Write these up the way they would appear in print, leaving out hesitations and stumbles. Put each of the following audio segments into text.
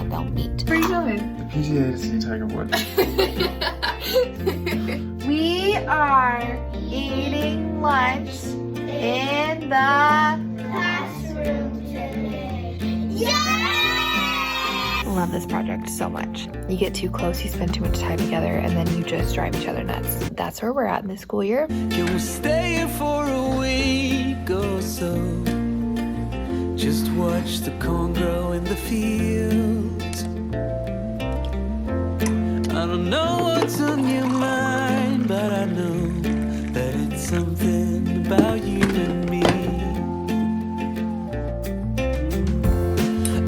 that they'll meet. What are you doing? The PGA to see Tiger Woods. We are eating lunch in the classroom today. Yay! Love this project so much. You get too close, you spend too much time together, and then you just drive each other nuts. That's where we're at in this school year. Can we stay here for a week or so? Just watch the corn grow in the fields. I don't know what's on your mind, but I know that it's something about you and me.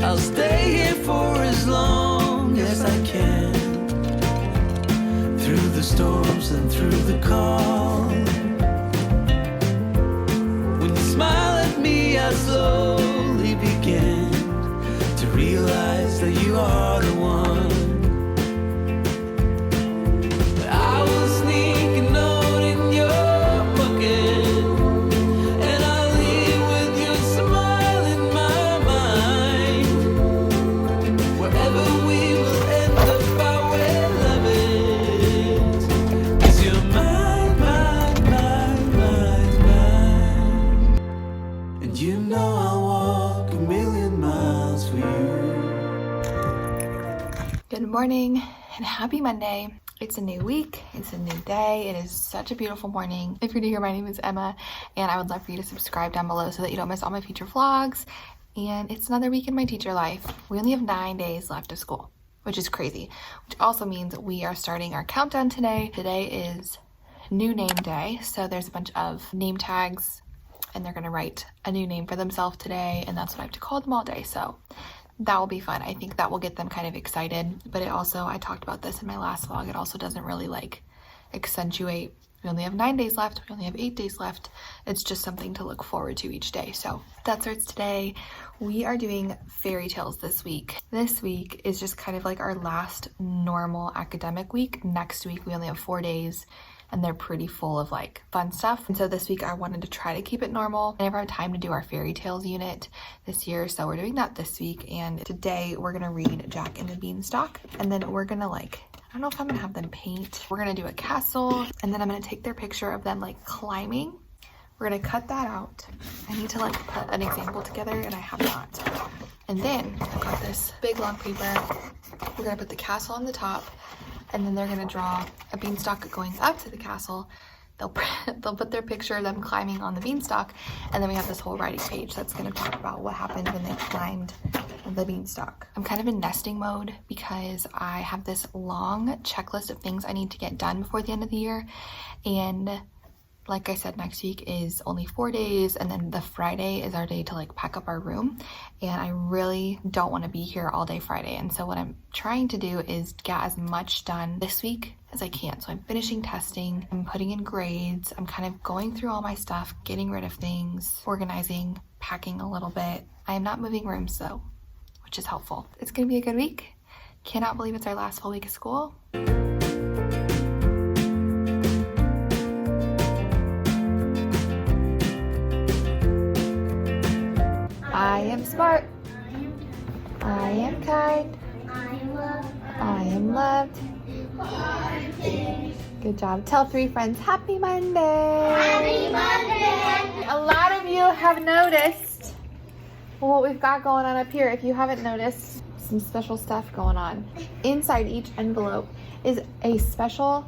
I'll stay here for as long as I can, through the storms and through the calm. When you smile at me, I slowly begin to realize that you are the one. I will sneak a note in your pocket, and I'll leave with your smile in my mind. Wherever we will end up, I will love it. 'Cause you're mine, mine, mine, mine, mine. And you know I'll walk a million miles for you. Good morning and happy Monday. It's a new week, it's a new day. It is such a beautiful morning. If you're new here, my name is Emma, and I would love for you to subscribe down below so that you don't miss all my future vlogs. And it's another week in my teacher life. We only have 9 days left of school, which is crazy, which also means we are starting our countdown today. Today is new name day, so there's a bunch of name tags, and they're gonna write a new name for themselves today, and that's what I have to call them all day. So that will be fun. I think that will get them kind of excited, but it also, I talked about this in my last vlog, it also doesn't really like accentuate, we only have 9 days left, we only have 8 days left. It's just something to look forward to each day. So that starts today. We are doing fairy tales this week. This week is just kind of like our last normal academic week. Next week we only have 4 days, and they're pretty full of like fun stuff. And so this week I wanted to try to keep it normal. I never had time to do our fairy tales unit this year, so we're doing that this week. And today we're gonna read Jack and the Beanstalk, and then we're gonna like, I don't know if I'm gonna have them paint. We're gonna do a castle, and then I'm gonna take their picture of them like climbing. We're gonna cut that out. I need to like put an example together, and I have not. And then I've got this big long paper. We're gonna put the castle on the top, and then they're gonna draw a beanstalk going up to the castle. They'll put their picture of them climbing on the beanstalk, and then we have this whole writing page that's gonna talk about what happened when they climbed the beanstalk. I'm kind of in nesting mode because I have this long checklist of things I need to get done before the end of the year, and like I said, next week is only 4 days, and then the Friday is our day to like pack up our room, and I really don't want to be here all day Friday. And so what I'm trying to do is get as much done this week as I can. So I'm finishing testing, I'm putting in grades, I'm kind of going through all my stuff, getting rid of things, organizing, packing a little bit. I am not moving rooms though, which is helpful. It's gonna be a good week. Cannot believe it's our last full week of school. I am smart, I am kind, I am loved. Good job. Tell 3 friends, happy Monday. Happy Monday! A lot of you have noticed what we've got going on up here. If you haven't noticed, some special stuff going on. Inside each envelope is a special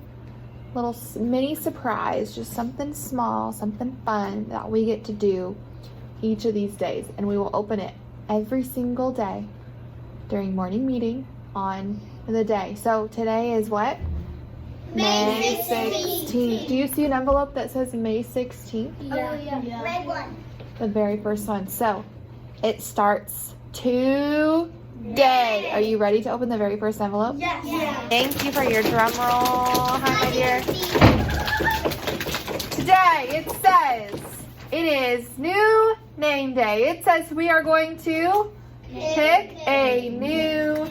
little mini surprise, just something small, something fun that we get to do each of these days, and we will open it every single day during morning meeting on the day. So today is what? May 16th. Do you see an envelope that says May 16th? Yeah. Red one. The very first one. So it starts today. Are you ready to open the very first envelope? Yes. Yeah. Thank you for your drum roll. Hi, my dear. Today it says it is new name day. It says we are going to pick a new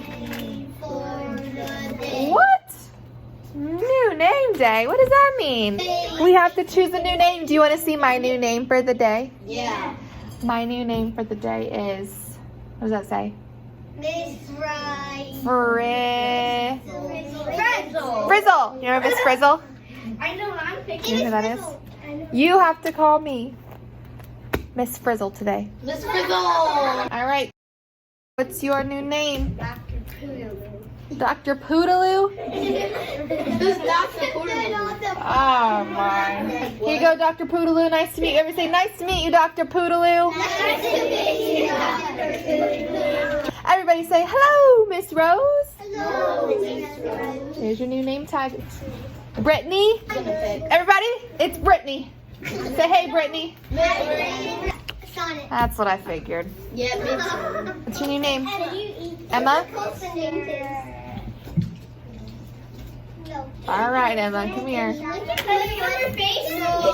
what? New name day? What does that mean? We have to choose a new name. Do you want to see my new name for the day? Yeah. My new name for the day is, what does that say? Miss Fry. Frizzle. You remember Miss Frizzle? I know, I'm picking. You know who that is? You have to call me Miss Frizzle today. Miss Frizzle. All right. What's your new name? Dr. Poodaloo. Dr. Poodaloo? Who's Dr. Poodaloo? Oh my. Here you go, Dr. Poodaloo. Nice to meet you. Everybody say, nice to meet you, Dr. Poodaloo. Nice to meet you, Dr. Poodaloo. Everybody say, hello, Miss Rose. Hello, Miss Rose. Here's your new name tag. Brittany. Everybody, it's Brittany. Say, hey, Brittany. Sonic. That's what I figured. Yeah, me too. What's your new name? Emma? All right, Emma, come here. No.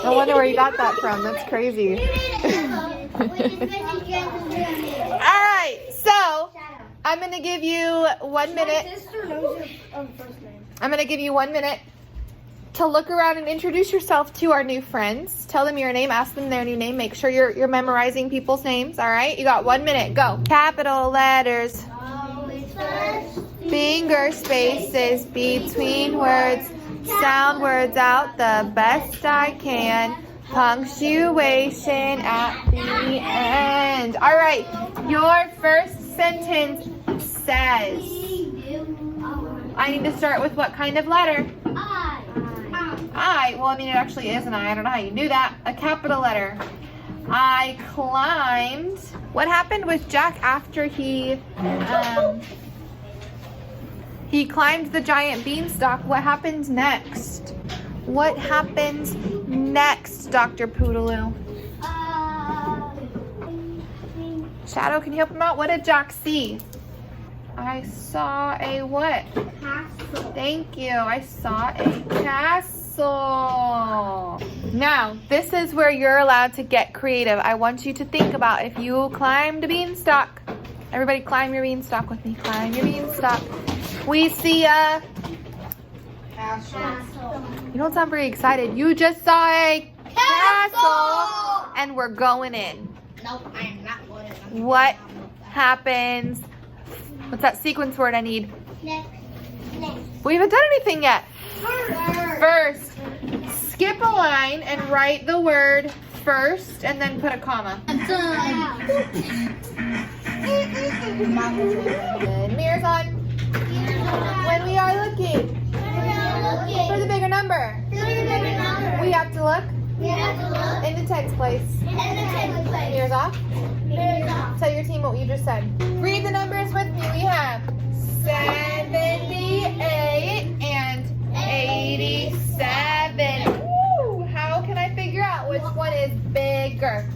I wonder where you got that from. That's crazy. All right, so I'm going to give you 1 minute. I'm going to give you 1 minute to look around and introduce yourself to our new friends. Tell them your name, ask them their new name. Make sure you're memorizing people's names, all right? You got 1 minute, go. Capital letters, finger spaces between words, sound words out the best I can, punctuation at the end. All right, your first sentence says, I need to start with what kind of letter? I. Well, I mean, it actually is an I. I don't know how you knew that. A capital letter. I climbed. What happened with Jack after he climbed the giant beanstalk? What happens next? What happens next, Dr. Poodaloo? Shadow, can you help him out? What did Jack see? I saw a what? Castle. Thank you. I saw a castle. Now, this is where you're allowed to get creative. I want you to think about if you climbed a beanstalk. Everybody climb your beanstalk with me. Climb your beanstalk. We see a... Castle. You don't sound very excited. You just saw a castle. And we're going in. Nope, I am not going in. What happens? What's that sequence word I need? Next. We haven't done anything yet. First, skip a line and write the word first and then put a comma. Good. Mirrors on. When we are looking for the bigger number, we have to look in the tens place. Mirrors off. Tell your team what you just said. Read the numbers with me. We have 78 and 87. Woo! How can I figure out which one is bigger?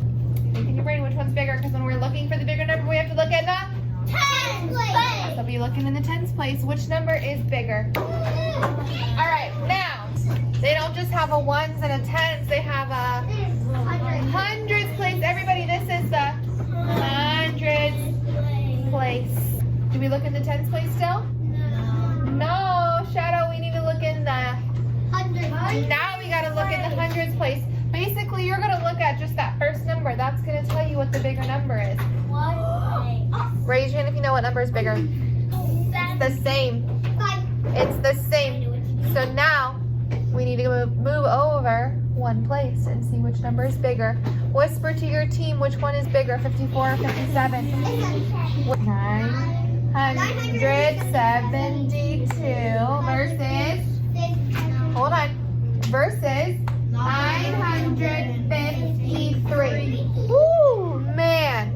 Think in your brain which one's bigger, because when we're looking for the bigger number, we have to look at the tens place. So be looking in the tens place. Which number is bigger? All right, now they don't just have a ones and a tens. They have a hundreds place. Everybody, this is the hundreds place. Do we look in the tens place still? No, Shadow, we need to look in the now we gotta look in the hundreds place. Basically, you're gonna look at just that first number. That's gonna tell you what the bigger number is. Raise your hand if you know what number is bigger. It's the same. It's the same. So now we need to move over one place and see which number is bigger. Whisper to your team which one is bigger, 54 or 57. 972 versus, hold on, versus 953. Woo, man.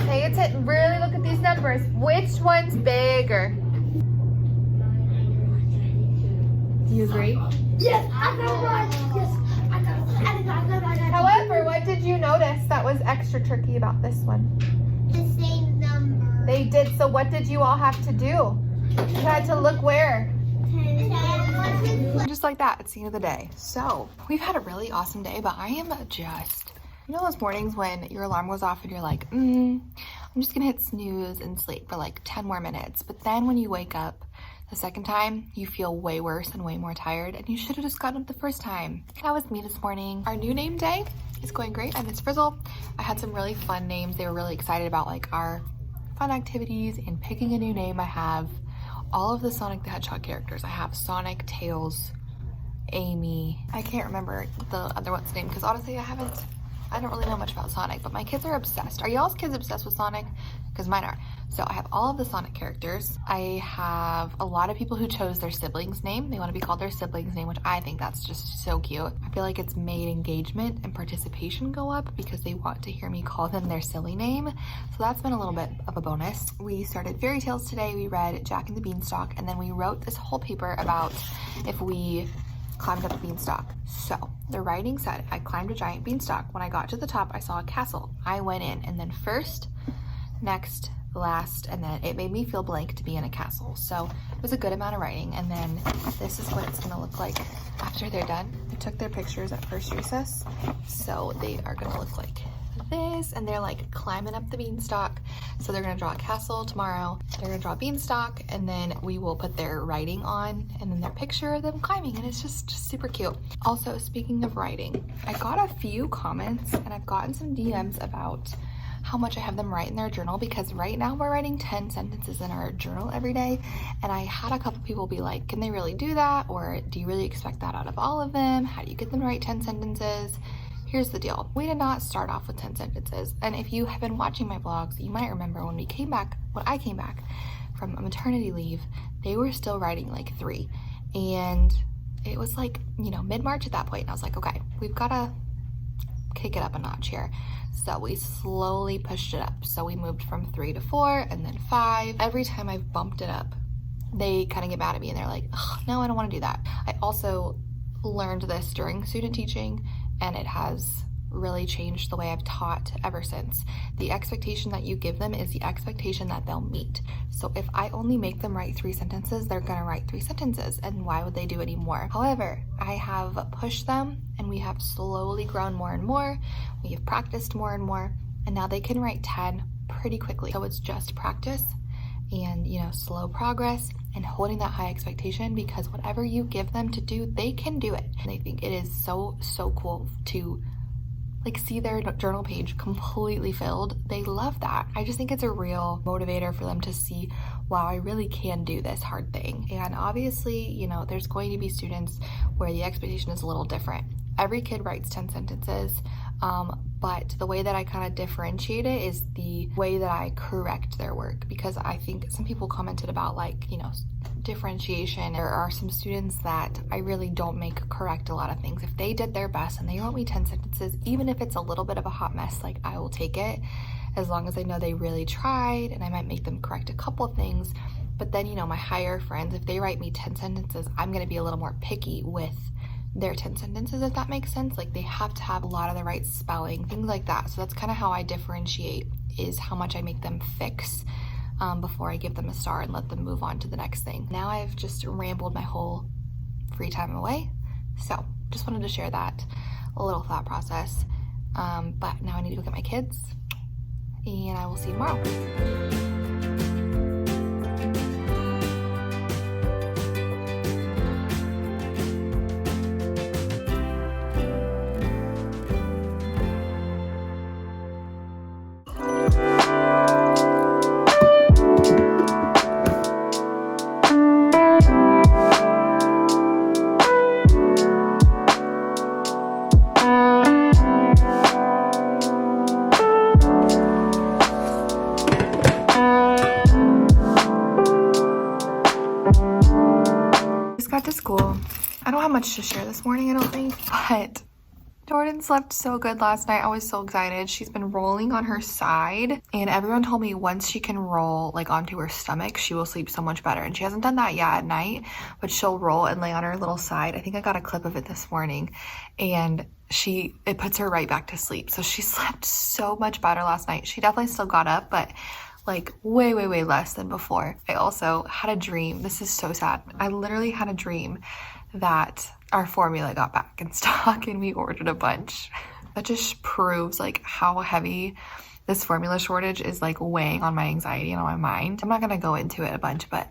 Pay attention, really look at these numbers. Which one's bigger? Do you agree? Yes, I got one. Yes, I got one. However, what did you notice that was extra tricky about this one? The same number. They did, so what did you all have to do? You had to look where? Just like that, it's the end of the day. So, we've had a really awesome day, but I am just, you know those mornings when your alarm goes off and you're like, I'm just gonna hit snooze and sleep for like 10 more minutes. But then when you wake up the second time, you feel way worse and way more tired, and you should have just gotten up the first time. That was me this morning. Our new name day is going great. I'm Miss Frizzle. I had some really fun names. They were really excited about like our fun activities and picking a new name. I have all of the Sonic the Hedgehog characters. I have Sonic, Tails, Amy. I can't remember the other one's name because honestly I don't really know much about Sonic, but my kids are obsessed. Are y'all's kids obsessed with Sonic? Because mine are. So I have all of the Sonic characters. I have a lot of people who chose their sibling's name. They want to be called their sibling's name, which I think that's just so cute. I feel like it's made engagement and participation go up because they want to hear me call them their silly name. So that's been a little bit of a bonus. We started fairy tales today. We read Jack and the Beanstalk, and then we wrote this whole paper about if we climbed up a beanstalk. So the writing said I climbed a giant beanstalk. When I got to the top, I saw a castle. I went in, and then first, next, last, and then it made me feel blank to be in a castle. So it was a good amount of writing. And then this is what it's gonna look like after they're done. I took their pictures at first recess, so they are gonna look like this, and they're like climbing up the beanstalk. So they're gonna draw a castle tomorrow, they're gonna draw a beanstalk, and then we will put their writing on and then their picture of them climbing, and it's just super cute. Also, speaking of writing, I got a few comments and I've gotten some DMs about how much I have them write in their journal, because right now we're writing 10 sentences in our journal every day, and I had a couple people be like, can they really do that, or do you really expect that out of all of them? How do you get them to write 10 sentences? Here's the deal. We did not start off with 10 sentences. And if you have been watching my vlogs, you might remember when I came back from maternity leave, they were still writing like 3. And it was like, you know, mid-March at that point. And I was like, okay, we've got to kick it up a notch here. So we slowly pushed it up. So we moved from 3 to 4 and then 5. Every time I've bumped it up, they kind of get mad at me and they're like, oh, no, I don't want to do that. I also learned this during student teaching, and it has really changed the way I've taught ever since. The expectation that you give them is the expectation that they'll meet. So if I only make them write 3 sentences, they're gonna write 3 sentences, and why would they do any more? However, I have pushed them, and we have slowly grown more and more. We have practiced more and more, and now they can write 10 pretty quickly. So it's just practice and, you know, slow progress and holding that high expectation, because whatever you give them to do, they can do it. And I think it is so cool to like see their journal page completely filled. They love that. I just think it's a real motivator for them to see, wow, I really can do this hard thing. And obviously, you know, there's going to be students where the expectation is a little different. Every kid writes 10 sentences, but the way that I kind of differentiate it is the way that I correct their work, because I think some people commented about, like, you know, differentiation. There are some students that I really don't make correct a lot of things. If they did their best and they wrote me 10 sentences, even if it's a little bit of a hot mess, like, I will take it as long as I know they really tried, and I might make them correct a couple of things. But then, you know, my higher friends, if they write me 10 sentences, I'm going to be a little more picky with their 10 sentences, if that makes sense. Like, they have to have a lot of the right spelling, things like that. So that's kind of how I differentiate, is how much I make them fix before I give them a star and let them move on to the next thing. Now I've just rambled my whole free time away, so just wanted to share that a little thought process. But now I need to go get my kids, and I will see you tomorrow. To school. I don't have much to share this morning, I don't think, but Jordan slept so good last night. I was so excited. She's been rolling on her side, and everyone told me once she can roll like onto her stomach, she will sleep so much better. And she hasn't done that yet at night, but she'll roll and lay on her little side. I think I got a clip of it this morning, and it puts her right back to sleep. So she slept so much better last night. She definitely still got up, but like way less than before. I also had a dream. This is so sad. I literally had a dream that our formula got back in stock and we ordered a bunch. That just proves like how heavy this formula shortage is, like weighing on my anxiety and on my mind. I'm not gonna go into it a bunch, but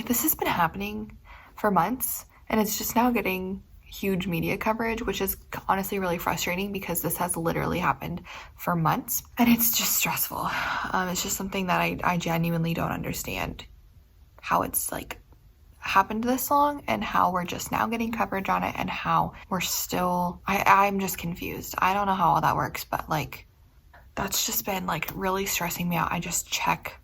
this has been happening for months, and it's just now getting, huge media coverage, which is honestly really frustrating because this has literally happened for months and it's just stressful. It's just something that I genuinely don't understand how it's like happened this long and how we're just now getting coverage on it and how we're still, I'm just confused. I don't know how all that works, but like that's just been like really stressing me out. I just check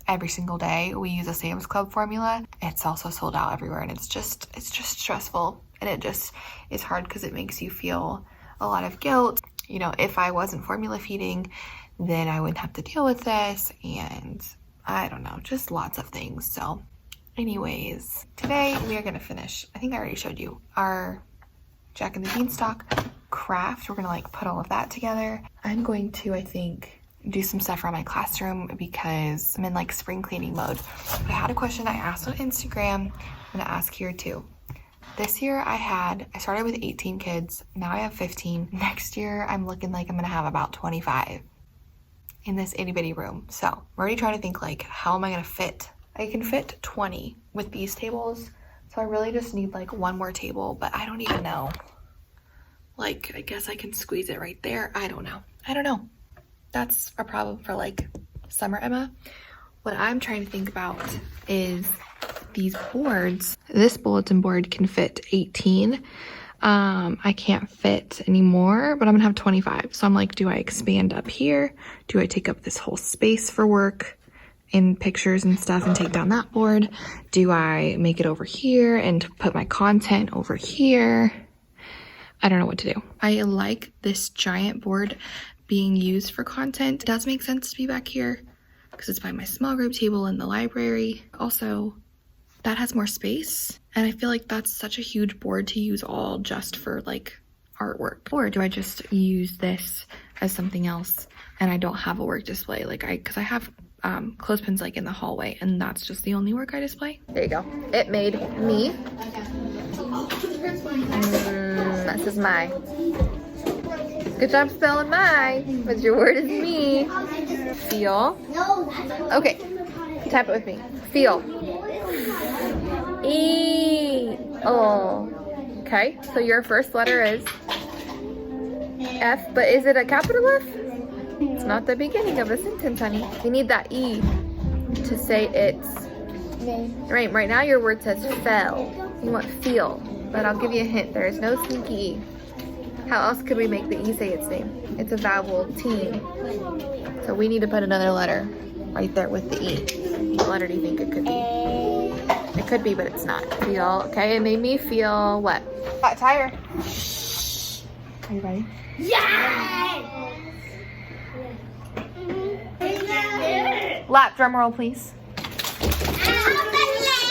every single day. We use a Sam's Club formula. It's also sold out everywhere and it's just stressful. And it just is hard because it makes you feel a lot of guilt. You know, if I wasn't formula feeding, then I wouldn't have to deal with this. And I don't know, just lots of things. So anyways, today we are going to finish, I think I already showed you, our Jack and the Beanstalk craft. We're going to like put all of that together. I'm going to, I think, do some stuff around my classroom because I'm in like spring cleaning mode. But I had a question I asked on Instagram. I'm going to ask here too. This year I started with 18 kids. Now I have 15. Next year I'm looking like I'm going to have about 25 in this itty bitty room. So I'm already trying to think like, how am I going to fit? I can fit 20 with these tables. So I really just need like one more table, but I don't even know. Like, I guess I can squeeze it right there. I don't know. That's a problem for like summer, Emma. What I'm trying to think about is these boards. This bulletin board can fit 18. I can't fit anymore, but I'm gonna have 25. So I'm like, do I expand up here? Do I take up this whole space for work and pictures and stuff and take down that board? Do I make it over here and put my content over here? I don't know what to do. I like this giant board being used for content. It does make sense to be back here because it's by my small group table in the library. Also, that has more space. And I feel like that's such a huge board to use all just for like artwork. Or do I just use this as something else and I don't have a work display? Because I have clothespins like in the hallway and that's just the only work I display. There you go. It made me. This is my. Good job spelling my, but your word is me. Feel. Okay, tap it with me. Feel. E. Oh. Okay, so your first letter is F, but is it a capital F? It's not the beginning of a sentence, honey. You need that E to say it's. Right now your word says fell. You want feel, but I'll give you a hint. There is no sneaky E. How else could we make the E say its name? It's a vowel, T. So we need to put another letter right there with the E. What letter do you think it could be? It could be, but it's not. Feel, okay, it made me feel what? Flat tire. Are you ready? Yeah! Lap, drum roll, please.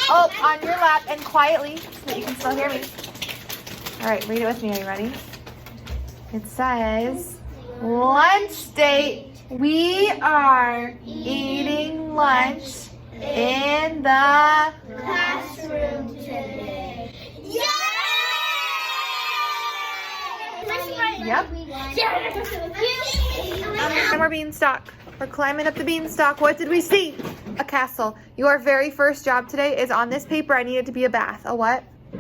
Oh, on your lap and quietly so that you can still hear me. All right, read it with me. Are you ready? It says, lunch date. We are eating lunch in the Classroom today. Yay! Yep. And we're beanstalk. We're climbing up the beanstalk. What did we see? A castle. Your very first job today is on this paper. I need it to be a bath. A what? A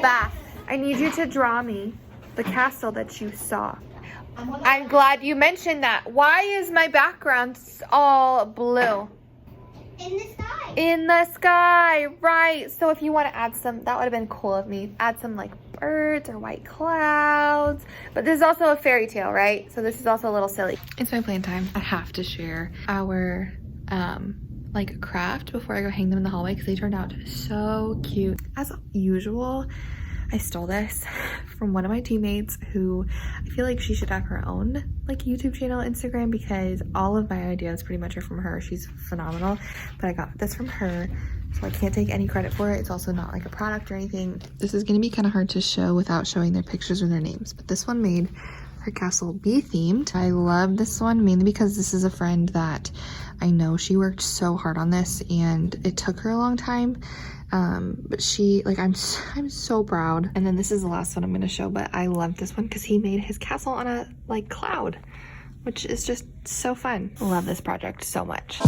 bath. I need you to draw me the castle that you saw. I'm glad you mentioned that. Why is my background all blue? In the sky. In the sky, right. So if you want to add some, that would have been cool of me. Add some like birds or white clouds. But this is also a fairy tale, right? So this is also a little silly. It's my plan time. I have to share our like craft before I go hang them in the hallway because they turned out so cute. As usual, I stole this from one of my teammates who I feel like she should have her own like YouTube channel, Instagram, because all of my ideas pretty much are from her. She's phenomenal, but I got this from her, so I can't take any credit for it. It's also not like a product or anything. This is gonna be kind of hard to show without showing their pictures or their names, but this one made her castle bee themed. I love this one mainly because this is a friend that I know she worked so hard on this and it took her a long time. But she, like, I'm so proud. And then this is the last one I'm gonna show, but I love this one because he made his castle on a like cloud, which is just so fun. Love this project so much.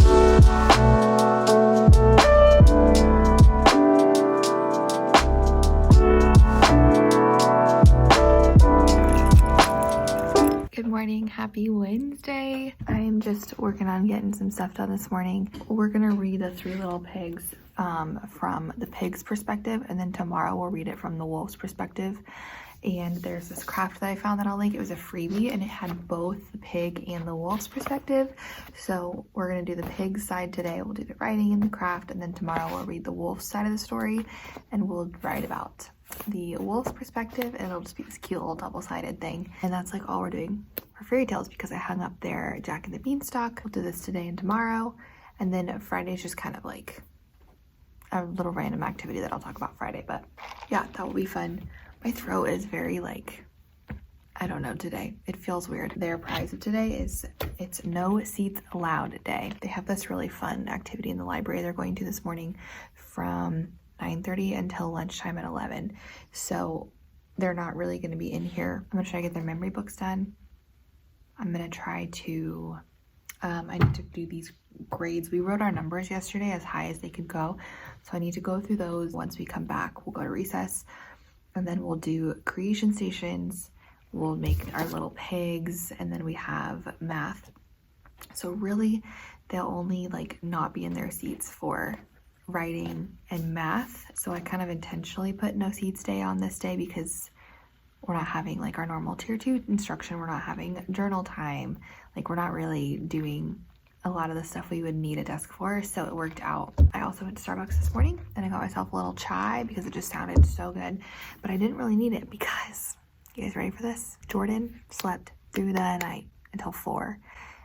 morning. Happy Wednesday. I am just working on getting some stuff done this morning. We're gonna read the Three Little Pigs from the pig's perspective, and then tomorrow we'll read it from the wolf's perspective. And there's this craft that I found that I'll link. It was a freebie and it had both the pig and the wolf's perspective. So we're gonna do the pig side today. We'll do the writing and the craft, and then tomorrow we'll read the wolf's side of the story and we'll write about the wolf's perspective, and it'll just be this cute little double-sided thing. And that's like all we're doing for fairy tales, because I hung up their Jack and the Beanstalk. We'll do this today and tomorrow, and then Friday's just kind of like a little random activity that I'll talk about Friday. But yeah, that will be fun. My throat is very like, I don't know today. It feels weird. Their prize of today is it's no seats allowed day. They have this really fun activity in the library they're going to this morning from 9:30 until lunchtime at 11. So they're not really going to be in here. I'm going to try to get their memory books done. I'm going to try to, I need to do these grades. We wrote our numbers yesterday as high as they could go. So I need to go through those. Once we come back, we'll go to recess, and then we'll do creation stations. We'll make our little pigs, and then we have math. So really they'll only like not be in their seats for writing and math. So I kind of intentionally put no seats day on this day because we're not having like our normal tier 2 instruction. We're not having journal time. Like we're not really doing a lot of the stuff we would need a desk for. So it worked out. I also went to Starbucks this morning and I got myself a little chai because it just sounded so good, but I didn't really need it because, you guys ready for this? Jordan slept through the night until 4,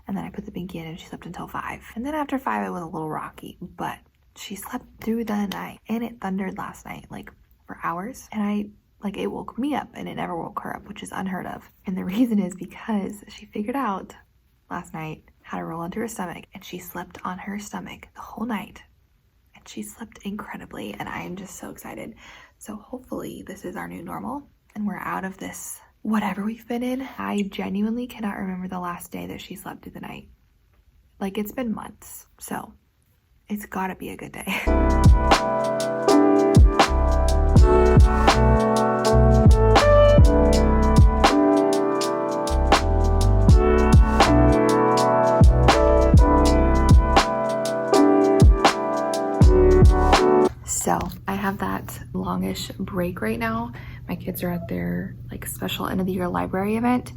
and then I put the binky in and she slept until 5. And then after 5 it was a little rocky, but she slept through the night, and it thundered last night like for hours, and it woke me up and it never woke her up, which is unheard of. And the reason is because she figured out last night how to roll onto her stomach, and she slept on her stomach the whole night, and she slept incredibly, and I am just so excited. So hopefully this is our new normal and we're out of this whatever we've been in. I genuinely cannot remember the last day that she slept through the night. Like, it's been months, so it's gotta be a good day. So I have that longish break right now. My kids are at their like special end of the year library event.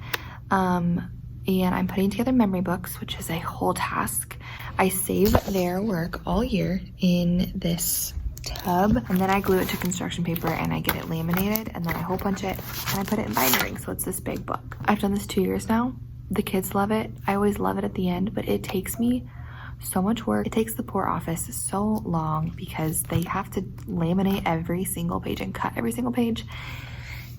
And I'm putting together memory books, which is a whole task. I save their work all year in this tub, and then I glue it to construction paper and I get it laminated, and then I hole punch it and I put it in binding, so it's this big book. I've done this 2 years now. The kids love it. I always love it at the end, but it takes me so much work. It takes the poor office so long because they have to laminate every single page and cut every single page.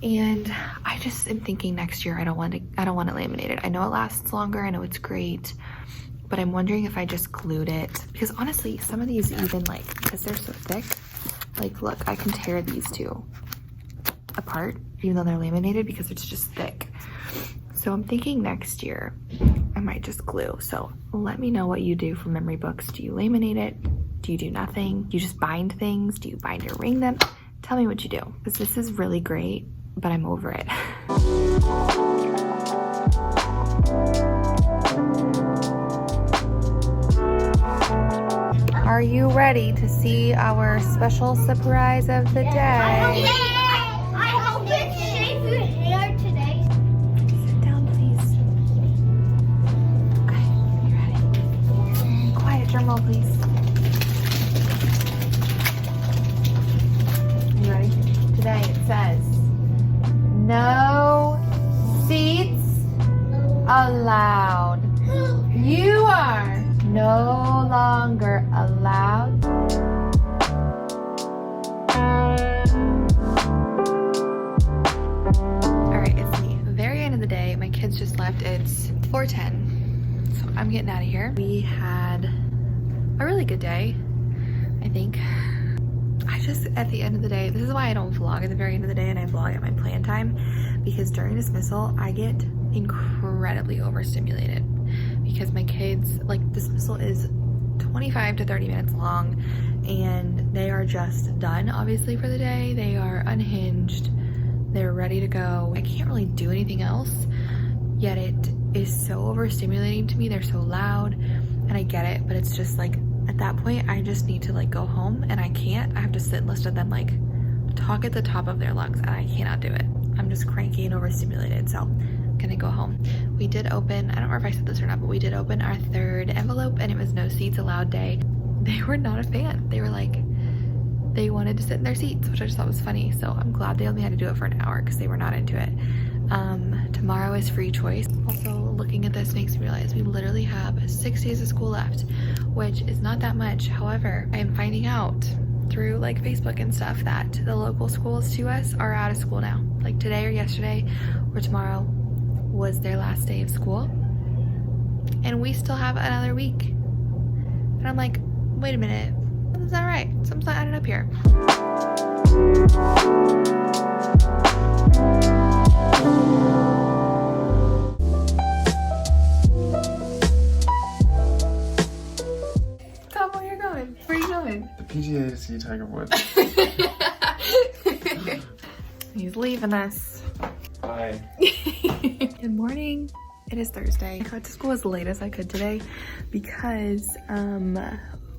And I just am thinking next year I don't want it laminated. I know it lasts longer, I know it's great, but I'm wondering if I just glued it, because honestly some of these, even like because they're so thick, like look, I can tear these two apart even though they're laminated because it's just thick. So I'm thinking next year I might just glue. So let me know what you do for memory books. Do you laminate it? Do you do nothing? Do you just bind things? Do you bind or ring them? Tell me what you do, because this is really great, but I'm over it. Are you ready to see our special surprise of the day? I hope it's shave your hair today. Sit down, please. Okay, you ready? Quiet, drum roll, please. You ready? Today it says, no seats allowed. You are no longer allowed. Alright, it's the very end of the day. My kids just left. It's 4:10, so I'm getting out of here. We had a really good day, I think. At the end of the day, this is why I don't vlog at the very end of the day and I vlog at my plan time, because during dismissal I get incredibly overstimulated because my kids, like, dismissal is 25 to 30 minutes long and they are just done obviously for the day. They are unhinged, they're ready to go. I can't really do anything else yet it is so overstimulating to me. They're so loud, and I get it, but it's just like at that point I just need to like go home, and I can't. I have to sit and listen to them like talk at the top of their lungs, and I cannot do it. I'm just cranky and overstimulated, so I'm gonna go home. We did open, I don't know if I said this or not, but we did open our third envelope, and it was no seats allowed day. They were not a fan. They were like, they wanted to sit in their seats, which I just thought was funny. So I'm glad they only had to do it for an hour because they were not into it. Tomorrow is free choice. Also, looking at this makes me realize we literally have 6 days of school left, which is not that much. However, I am finding out through like Facebook and stuff that the local schools to us are out of school now. Like today or yesterday or tomorrow was their last day of school, and we still have another week. And I'm like, wait a minute, that's not right. Something's not adding up here. Tom, where you going? Where are you going? The PGA to see Tiger Woods. He's leaving us. Bye. Good morning. It is Thursday. I got to school as late as I could today because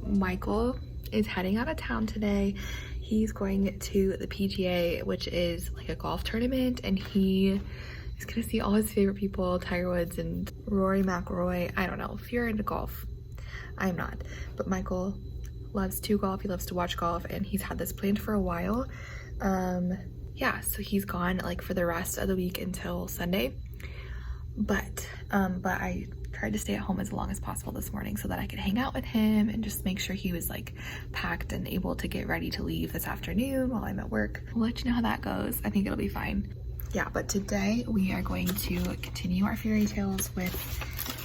Michael is heading out of town today. He's going to the PGA, which is like a golf tournament, and he is gonna see all his favorite people, Tiger Woods and Rory McIlroy. I don't know if you're into golf. I am not, but Michael loves to golf. He loves to watch golf, and he's had this planned for a while. Yeah, so he's gone like for the rest of the week until Sunday. But I tried to stay at home as long as possible this morning so that I could hang out with him and just make sure he was like packed and able to get ready to leave this afternoon while I'm at work. I'll let you know how that goes. I think it'll be fine. Yeah, but today we are going to continue our fairy tales with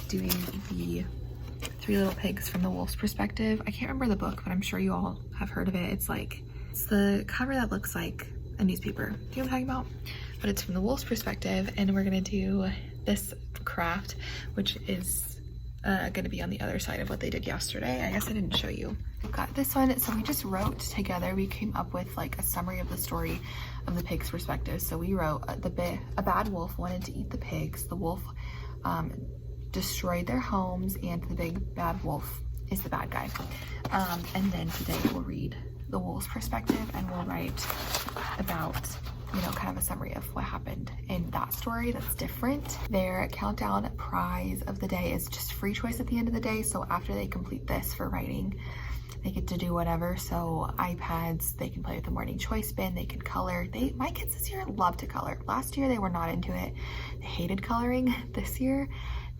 doing the Three Little Pigs from the wolf's perspective. I can't remember the book, but I'm sure you all have heard of it. It's the cover that looks like a newspaper. Do you know what I'm talking about? But it's from the wolf's perspective, and we're gonna do this craft, which is gonna be on the other side of what they did yesterday. I guess I didn't show you. I've got this one, so we just wrote together. We came up with like a summary of the story of the pig's perspective. So we wrote a bad wolf wanted to eat the pigs. The wolf destroyed their homes, and the big bad wolf is the bad guy. And then today we'll read the wolf's perspective, and we'll write about, you know, kind of a summary of what happened in that story that's different. Their countdown prize of the day is just free choice at the end of the day. So after they complete this for writing, they get to do whatever. So iPads, they can play with the morning choice bin, they can color. My kids this year love to color. Last year they were not into it. They hated coloring. This year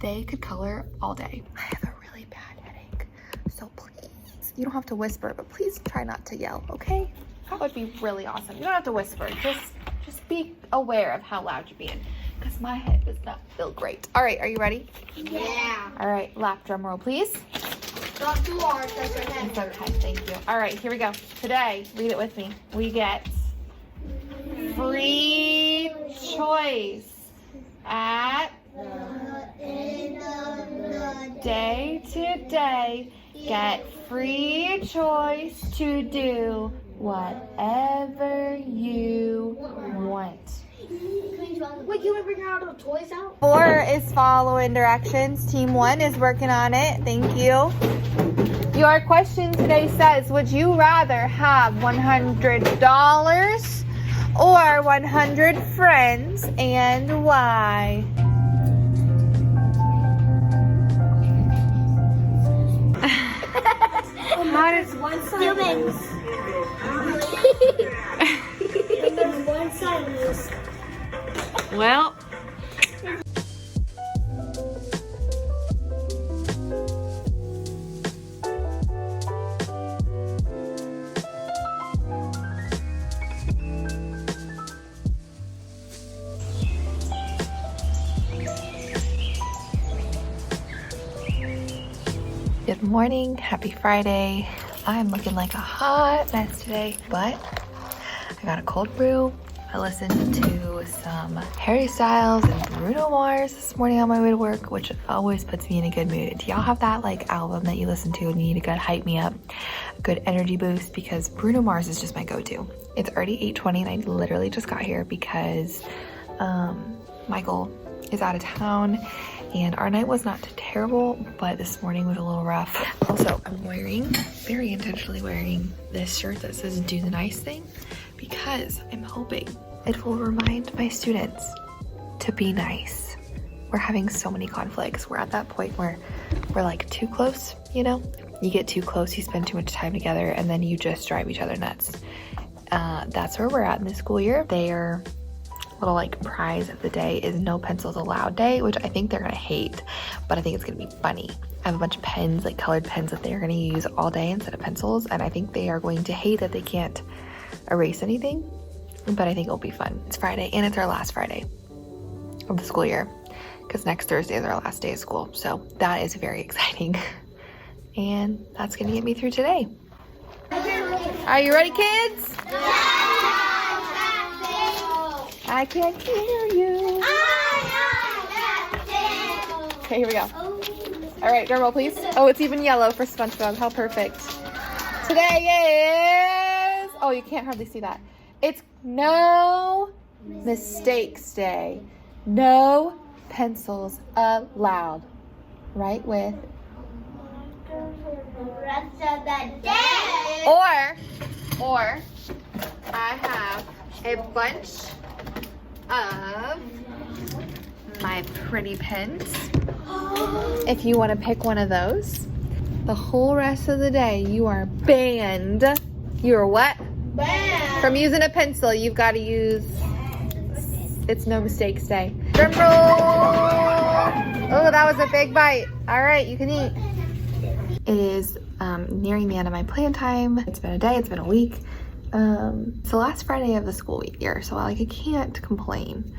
they could color all day. I have a really bad headache, so please, you don't have to whisper, but please try not to yell, okay? That would be really awesome. You don't have to whisper, just be aware of how loud you're being, because my head does not feel great. All right, are you ready? Yeah. All right, lap drum roll, please. Not too hard, that's okay. It's okay, thank you. All right, here we go. Today, read it with me. We get free choice at day to day. Get free choice to do whatever you want. Wait, you want to bring out the toys out? 4 is following directions. Team 1 is working on it. Thank you. Your question today says, would you rather have $100 or 100 friends, and why? How does Humans. And there's one side of this. well, good morning, happy Friday. I'm looking like a hot mess today, but I got a cold brew. I listened to some Harry Styles and Bruno Mars this morning on my way to work, which always puts me in a good mood. Do y'all have that like album that you listen to and you need a good hype me up, a good energy boost? Because Bruno Mars is just my go-to. It's already 8:20 and I literally just got here because Michael is out of town, and our night was not terrible, but this morning was a little rough. Also, I'm very intentionally wearing this shirt that says do the nice thing, because I'm hoping it will remind my students to be nice. We're having so many conflicts. We're at that point where we're like too close, you know? You get too close, you spend too much time together, and then you just drive each other nuts. That's where we're at in this school year. Their little like prize of the day is no pencils allowed day, which I think they're gonna hate, but I think it's gonna be funny. I have a bunch of pens, like colored pens that they're gonna use all day instead of pencils, and I think they are going to hate that they can't erase anything, but I think it'll be fun. It's Friday, and it's our last Friday of the school year, because next Thursday is our last day of school, so that is very exciting. And that's gonna get me through today. Are you ready, kids? I can't hear you. Okay, here we go. All right, drum roll, please. Oh, it's even yellow for SpongeBob. How perfect. Today is, oh, you can't hardly see that. It's no mistakes day. No pencils allowed. Right with Rest of the day. Or I have a bunch of my pretty pens. If you want to pick one of those, the whole rest of the day you are banned. You are what? Bam. From using a pencil. You've got to use, it's no mistakes day. Drum roll. Oh, that was a big bite. All right, you can eat. It is nearing the end of my plan time. It's been a day, it's been a week. It's the last Friday of the school week year, so like I can't complain.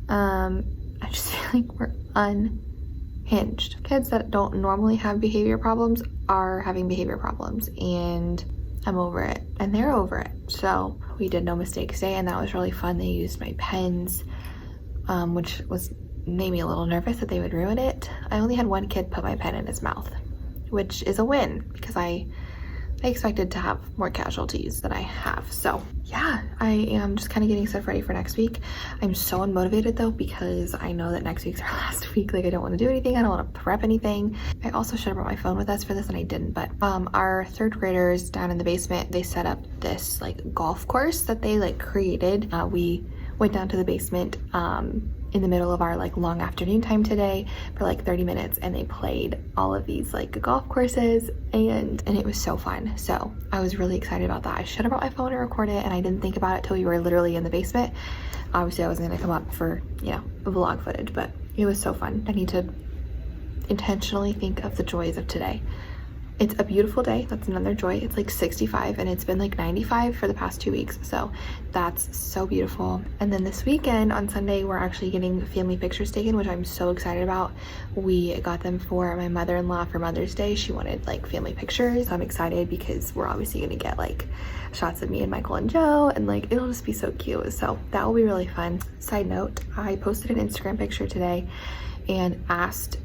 I just feel like we're unhinged. Kids that don't normally have behavior problems are having behavior problems, and I'm over it, and they're over it. So we did no mistakes day, and that was really fun. They used my pens, which made me a little nervous that they would ruin it. I only had one kid put my pen in his mouth, which is a win because I expected to have more casualties than I have. So yeah, I am just kind of getting stuff ready for next week. I'm so unmotivated though, because I know that next week's our last week. Like I don't want to do anything. I don't want to prep anything. I also should have brought my phone with us for this and I didn't, but our third graders down in the basement, they set up this like golf course that they like created. We went down to the basement in the middle of our like long afternoon time today for like 30 minutes, and they played all of these like golf courses, and it was so fun. So I was really excited about that. I should have brought my phone to record it, and I didn't think about it till we were literally in the basement. Obviously I wasn't gonna come up for, you know, vlog footage, but it was so fun. I need to intentionally think of the joys of today. It's a beautiful day. That's another joy. It's like 65 and it's been like 95 for the past 2 weeks. So that's so beautiful. And then this weekend on Sunday, we're actually getting family pictures taken, which I'm so excited about. We got them for my mother-in-law for Mother's Day. She wanted like family pictures. I'm excited because we're obviously gonna get like shots of me and Michael and Joe, and like it'll just be so cute. So that will be really fun. Side note, I posted an Instagram picture today and asked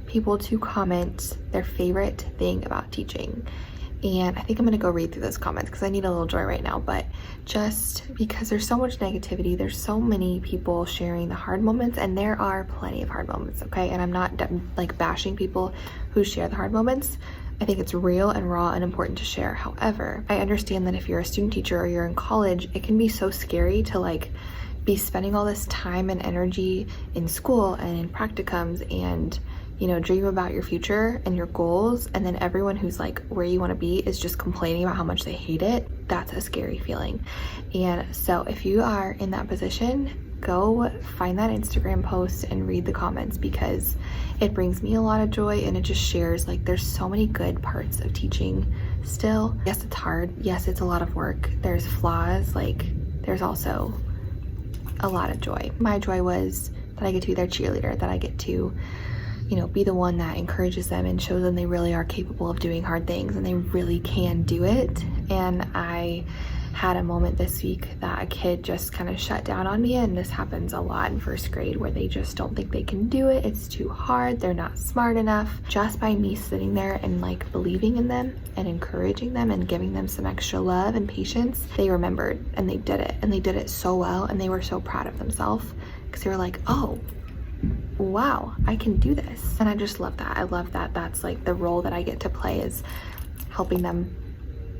people to comment their favorite thing about teaching, and I think I'm gonna go read through those comments because I need a little joy right now. But just because there's so much negativity, there's so many people sharing the hard moments, and there are plenty of hard moments, okay? And I'm not like bashing people who share the hard moments. I think it's real and raw and important to share. However, I understand that if you're a student teacher or you're in college, it can be so scary to like be spending all this time and energy in school and in practicums and, you know, dream about your future and your goals, and then everyone who's like where you want to be is just complaining about how much they hate it. That's a scary feeling. And so if you are in that position, go find that Instagram post and read the comments, because it brings me a lot of joy, and it just shares like there's so many good parts of teaching still. Yes, it's hard. Yes, it's a lot of work. There's flaws. Like there's also a lot of joy. My joy was that I get to be their cheerleader, that I get to, you know, be the one that encourages them and shows them they really are capable of doing hard things and they really can do it. And I had a moment this week that a kid just kind of shut down on me, and this happens a lot in first grade where they just don't think they can do it. It's too hard. They're not smart enough. Just by me sitting there and like believing in them and encouraging them and giving them some extra love and patience, they remembered and they did it, and they did it so well, and they were so proud of themselves because they were like, oh, wow, I can do this. And I just love that. I love that that's like the role that I get to play, is helping them,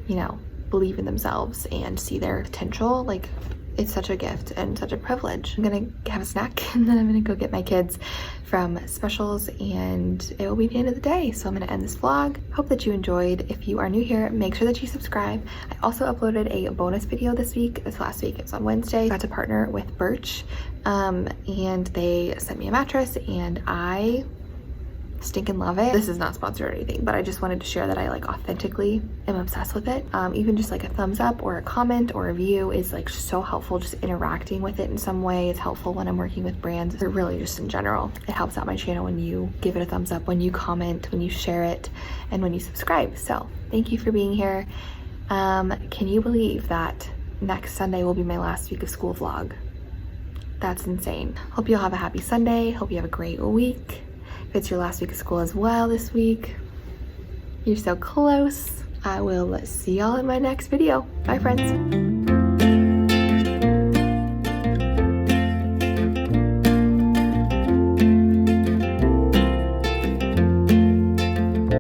you know, believe in themselves and see their potential. Like, it's such a gift and such a privilege. I'm gonna have a snack and then I'm gonna go get my kids from specials, and it will be the end of the day. So I'm gonna end this vlog. Hope that you enjoyed. If you are new here, make sure that you subscribe. I also uploaded a bonus video this last week. It was on Wednesday. I got to partner with Birch, and they sent me a mattress, and I stinking love it. This is not sponsored or anything, but I just wanted to share that I like authentically am obsessed with it. Even just like a thumbs up or a comment or a review is like so helpful. Just interacting with it in some way is helpful when I'm working with brands, or really just in general. It helps out my channel when you give it a thumbs up, when you comment, when you share it, and when you subscribe. So thank you for being here. Can you believe that next Sunday will be my last week of school vlog? That's insane. Hope you'll have a happy Sunday. Hope you have a great week. If it's your last week of school as well this week, you're so close. I will see y'all in my next video. Bye, friends.